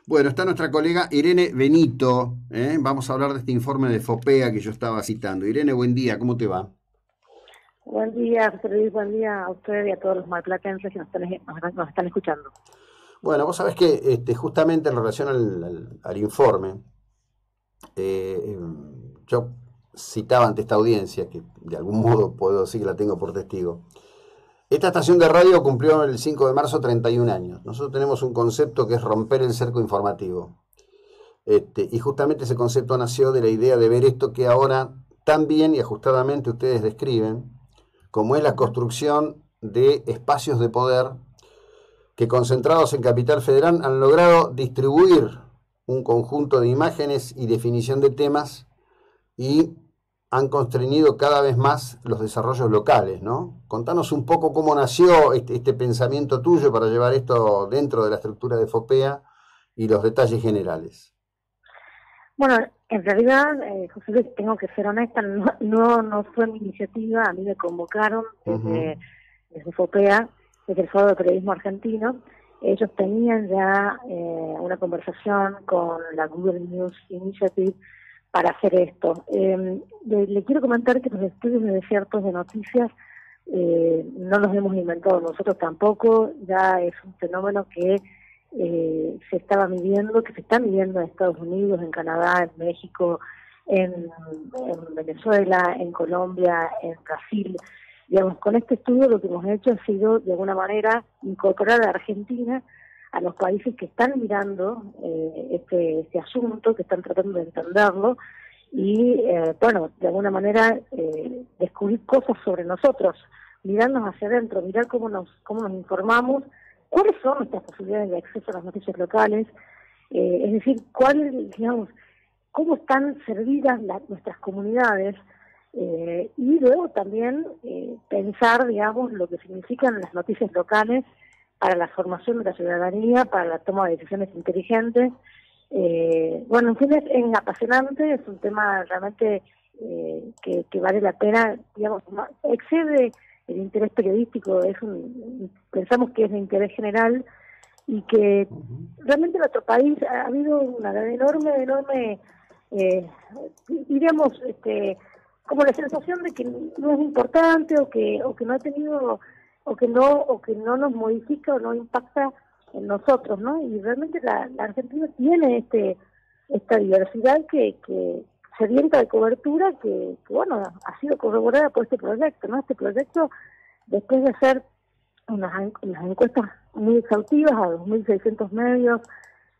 Bueno, está nuestra colega Irene Benito. Vamos a hablar de este informe de FOPEA que yo estaba citando. Irene, buen día, ¿cómo te va? Buen día, José Luis, buen día a usted y a todos los marplatenses que nos están escuchando. Bueno, vos sabés que justamente en relación al informe, eh, yo citaba ante esta audiencia, que de algún modo puedo decir que la tengo por testigo. Esta estación de radio cumplió el 5 de marzo 31 años. Nosotros tenemos un concepto que es romper el cerco informativo. Y justamente ese concepto nació de la idea de ver esto que ahora tan bien y ajustadamente ustedes describen, como es la construcción de espacios de poder que concentrados en Capital Federal han logrado distribuir un conjunto de imágenes y definición de temas y han constreñido cada vez más los desarrollos locales, ¿no? Contanos un poco cómo nació este pensamiento tuyo para llevar esto dentro de la estructura de FOPEA y los detalles generales. Bueno, en realidad, José Luis, tengo que ser honesta, no fue mi iniciativa, a mí me convocaron desde FOPEA, desde el Foro de Periodismo Argentino. Ellos tenían ya una conversación con la Google News Initiative para hacer esto. Le quiero comentar que los estudios de desiertos de noticias no los hemos inventado nosotros tampoco, ya es un fenómeno que se estaba midiendo, que se está midiendo en Estados Unidos, en Canadá, en México, en Venezuela, en Colombia, en Brasil. Digamos, con este estudio lo que hemos hecho ha sido, de alguna manera, incorporar a Argentina a los países que están mirando este asunto, que están tratando de entenderlo, y, bueno, de alguna manera descubrir cosas sobre nosotros, mirarnos hacia adentro, mirar cómo nos informamos, cuáles son nuestras posibilidades de acceso a las noticias locales, es decir, digamos, cómo están servidas nuestras comunidades, y luego también pensar, digamos, lo que significan las noticias locales para la formación de la ciudadanía, para la toma de decisiones inteligentes. Bueno, en fin, es apasionante, es un tema realmente que vale la pena, digamos, excede el interés periodístico, pensamos que es de interés general y que realmente en nuestro país ha habido una enorme, diríamos, como la sensación de que no es importante o que no ha tenido o que no nos modifica o no impacta en nosotros, ¿no? Y realmente la Argentina tiene esta diversidad que sedienta de cobertura que bueno, ha sido corroborada por este proyecto, ¿no? Este proyecto, después de hacer unas encuestas muy exhaustivas a 2.600 medios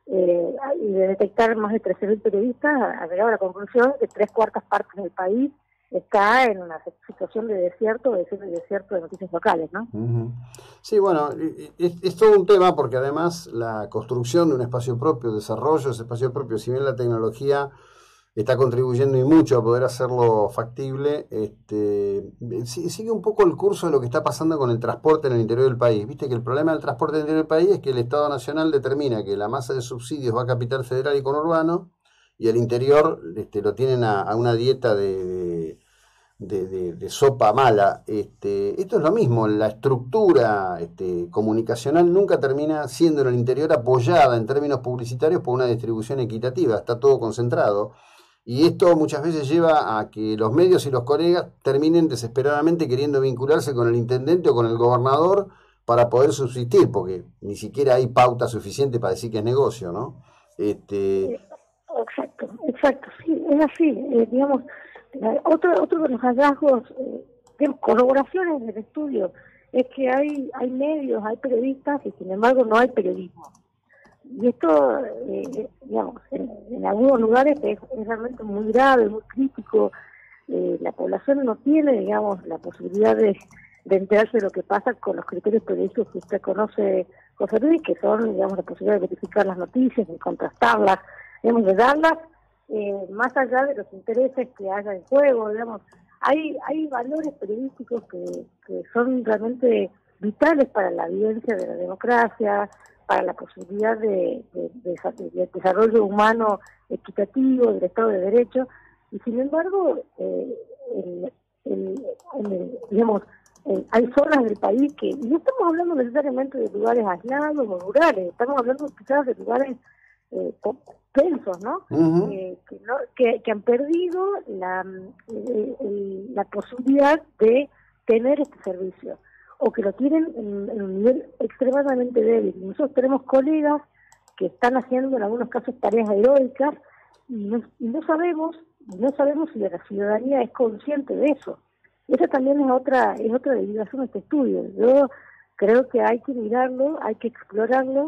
y de detectar más de 13.000 periodistas, ha llegado a la conclusión que 3/4 del país está en una situación de desierto, de desierto de noticias locales, ¿no? Sí, bueno, es todo un tema porque además la construcción de un espacio propio, desarrollo de ese espacio propio, si bien la tecnología está contribuyendo y mucho a poder hacerlo factible, sigue un poco el curso de lo que está pasando con el transporte en el interior del país. Viste que el problema del transporte en el interior del país es que el Estado Nacional determina que la masa de subsidios va a Capital Federal y conurbano, y al interior lo tienen a una dieta de sopa mala. Esto es lo mismo, la estructura comunicacional nunca termina siendo en el interior apoyada en términos publicitarios por una distribución equitativa, está todo concentrado. Y esto muchas veces lleva a que los medios y los colegas terminen desesperadamente queriendo vincularse con el intendente o con el gobernador para poder subsistir, porque ni siquiera hay pauta suficiente para decir que es negocio, ¿no? Exacto, sí, es así, digamos, otro de los hallazgos, corroboraciones del estudio, es que hay medios, hay periodistas y sin embargo no hay periodismo. Y esto, digamos, en algunos lugares es realmente muy grave, muy crítico. La población no tiene, digamos, la posibilidad de enterarse de lo que pasa con los criterios periodísticos que usted conoce, José Luis, que son, digamos, la posibilidad de verificar las noticias, de contrastarlas, digamos, de darlas más allá de los intereses que haya en juego, digamos. Hay valores periodísticos que son realmente vitales para la vivencia de la democracia, para la posibilidad de desarrollo humano equitativo, del Estado de Derecho, y sin embargo, digamos, hay zonas del país y no estamos hablando necesariamente de lugares aislados o rurales, estamos hablando quizás de lugares tensos, ¿no? Ujú. Que han perdido la posibilidad de tener este servicio, o que lo tienen en un nivel extremadamente débil. Nosotros tenemos colegas que están haciendo en algunos casos tareas heroicas y no sabemos si la ciudadanía es consciente de eso. Esa también es otra derivación de este estudio. Yo creo que hay que mirarlo, hay que explorarlo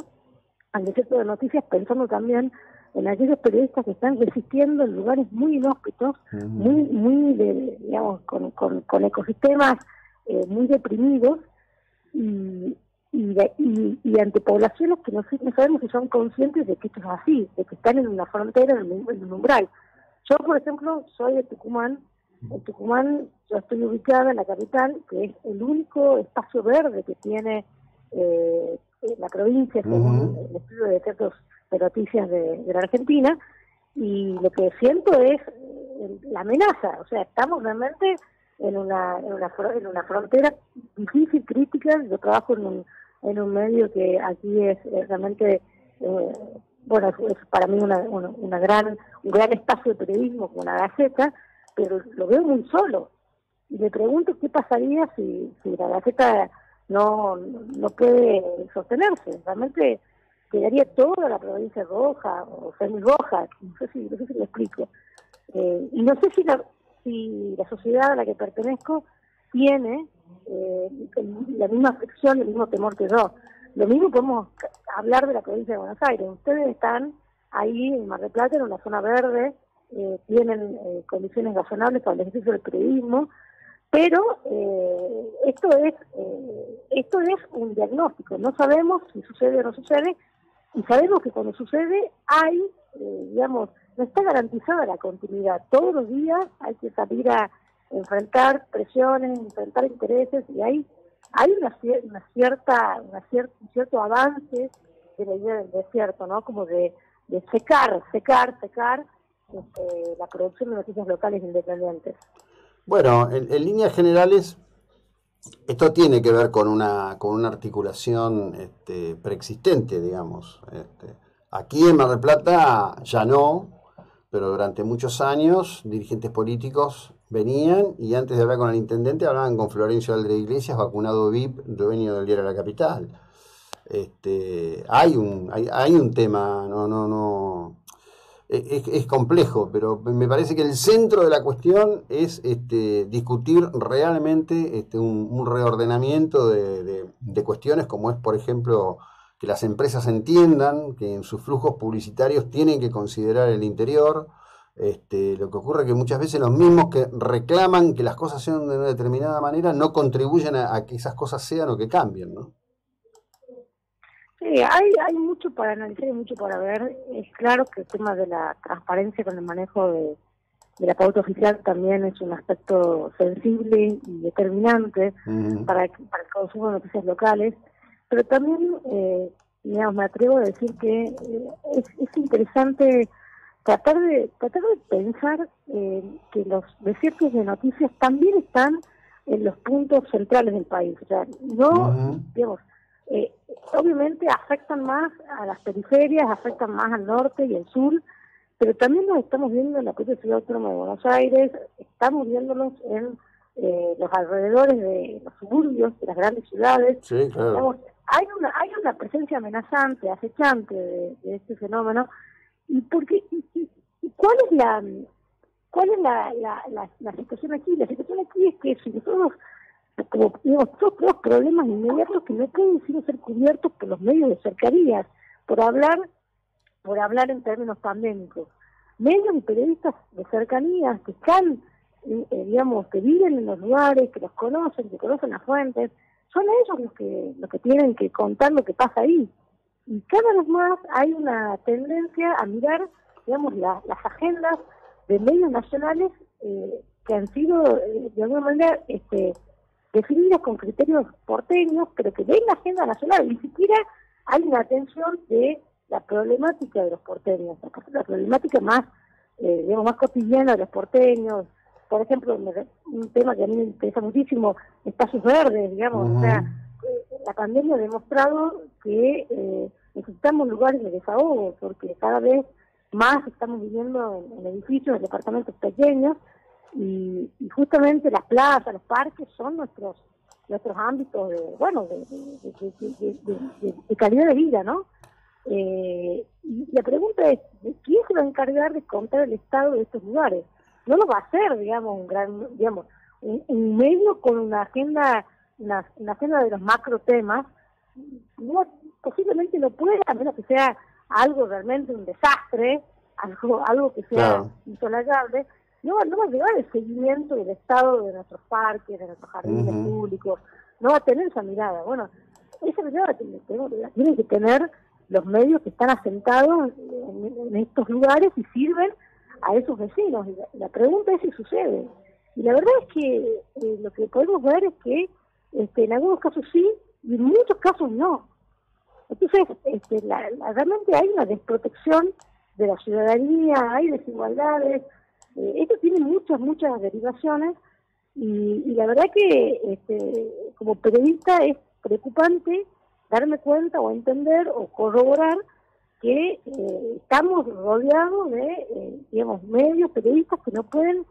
al desierto de noticias, pensando también en aquellos periodistas que están resistiendo en lugares muy inhóspitos, digamos, con ecosistemas muy deprimidos, y ante poblaciones que no sabemos si son conscientes de que esto es así, de que están en una frontera, en un umbral. Yo, por ejemplo, soy de Tucumán. En Tucumán yo estoy ubicada en la capital, que es el único espacio verde que tiene la provincia, según el estudio de ciertos de noticias de la Argentina, y lo que siento es la amenaza. O sea, estamos realmente en una frontera difícil, crítica. Yo trabajo en un medio que aquí es realmente, bueno, es para mí un gran espacio de periodismo, como la Gaceta, pero lo veo muy solo. Y me pregunto qué pasaría si la Gaceta no puede sostenerse. Realmente quedaría toda la provincia roja o semi-roja. No sé si lo explico. Y no sé si la sociedad a la que pertenezco tiene la misma aflicción, el mismo temor que yo. Lo mismo podemos hablar de la provincia de Buenos Aires. Ustedes están ahí en Mar del Plata, en una zona verde, tienen condiciones razonables para el ejercicio del periodismo, pero esto es un diagnóstico. No sabemos si sucede o no sucede, y sabemos que cuando sucede hay, digamos, no está garantizada la continuidad. Todos los días hay que salir a enfrentar presiones, enfrentar intereses, y hay un cierto avance de la idea del desierto, ¿no? Como de secar la producción de noticias locales independientes. Bueno, en líneas generales, esto tiene que ver con una articulación preexistente, digamos. Aquí en Mar del Plata ya no, pero durante muchos años dirigentes políticos venían y antes de hablar con el intendente hablaban con Florencio Aldre Iglesias, vacunado VIP, dueño del diario La Capital. Hay un tema, no. Es complejo, pero me parece que el centro de la cuestión es discutir realmente un reordenamiento de cuestiones, como es, por ejemplo, que las empresas entiendan que en sus flujos publicitarios tienen que considerar el interior. Lo que ocurre es que muchas veces los mismos que reclaman que las cosas sean de una determinada manera no contribuyen a que esas cosas sean o que cambien, ¿no? Sí, hay mucho para analizar y mucho para ver. Es claro que el tema de la transparencia con el manejo de la pauta oficial también es un aspecto sensible y determinante para el consumo de noticias locales, pero también, digamos, me atrevo a decir que es interesante tratar de pensar que los desiertos de noticias también están en los puntos centrales del país. O sea, no, digamos, obviamente afectan más a las periferias, afectan más al norte y al sur, pero también los estamos viendo en la propia ciudad autónoma de Buenos Aires, estamos viéndolos en los alrededores de los suburbios de las grandes ciudades. Sí, claro. Digamos, hay una presencia amenazante, acechante de este fenómeno. ¿Y cuál es la situación aquí? La situación aquí es que si nosotros, como digo, todos problemas inmediatos que no pueden ser cubiertos por los medios de cercanías, por hablar en términos pandémicos. Medios y periodistas de cercanías que están, digamos, que viven en los lugares, que los conocen, que conocen las fuentes, son ellos los que tienen que contar lo que pasa ahí. Y cada vez más hay una tendencia a mirar, digamos, las agendas de medios nacionales que han sido, de alguna manera, definidas con criterios porteños, pero que ven la agenda nacional. Ni siquiera hay una atención de la problemática de los porteños, la problemática más, digamos, más cotidiana de los porteños. Por ejemplo, un tema que a mí me interesa muchísimo, espacios verdes, digamos. O sea, la pandemia ha demostrado que necesitamos lugares de desahogo, porque cada vez más estamos viviendo en edificios, en departamentos pequeños, y justamente las plazas, los parques son nuestros ámbitos de calidad de vida, ¿no? Y la pregunta es, ¿quién se va a encargar de contar el estado de estos lugares? No lo va a hacer, digamos, un medio con una agenda de los macro temas. No, posiblemente no pueda, a menos que sea algo realmente un desastre, algo que sea intolerable. No va a llevar el seguimiento del estado de nuestros parques, de nuestros jardines públicos, no va a tener esa mirada. Bueno, esa mirada la tienen que tener los medios que están asentados en estos lugares y sirven a esos vecinos. Y la pregunta es si sucede. Y la verdad es que lo que podemos ver es que en algunos casos sí, y en muchos casos no. Entonces, realmente hay una desprotección de la ciudadanía, hay desigualdades. Esto tiene muchas derivaciones y la verdad que como periodista es preocupante darme cuenta o entender o corroborar que estamos rodeados de, medios, periodistas que no pueden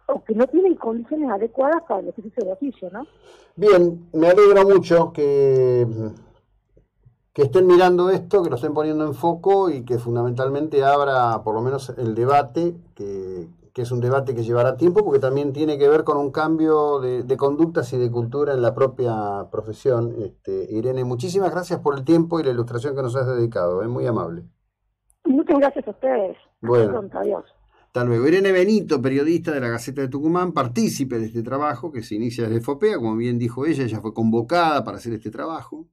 o que no tienen condiciones adecuadas para el ejercicio del oficio, ¿no? Bien, me alegra mucho que estén mirando esto, que lo estén poniendo en foco y que fundamentalmente abra por lo menos el debate, que es un debate que llevará tiempo porque también tiene que ver con un cambio de conductas y de cultura en la propia profesión. Irene, muchísimas gracias por el tiempo y la ilustración que nos has dedicado, es muy amable. Muchas gracias a ustedes. Bueno, pronto, adiós. Hasta luego. Irene Benito, periodista de la Gaceta de Tucumán, partícipe de este trabajo que se inicia desde FOPEA, como bien dijo ella fue convocada para hacer este trabajo.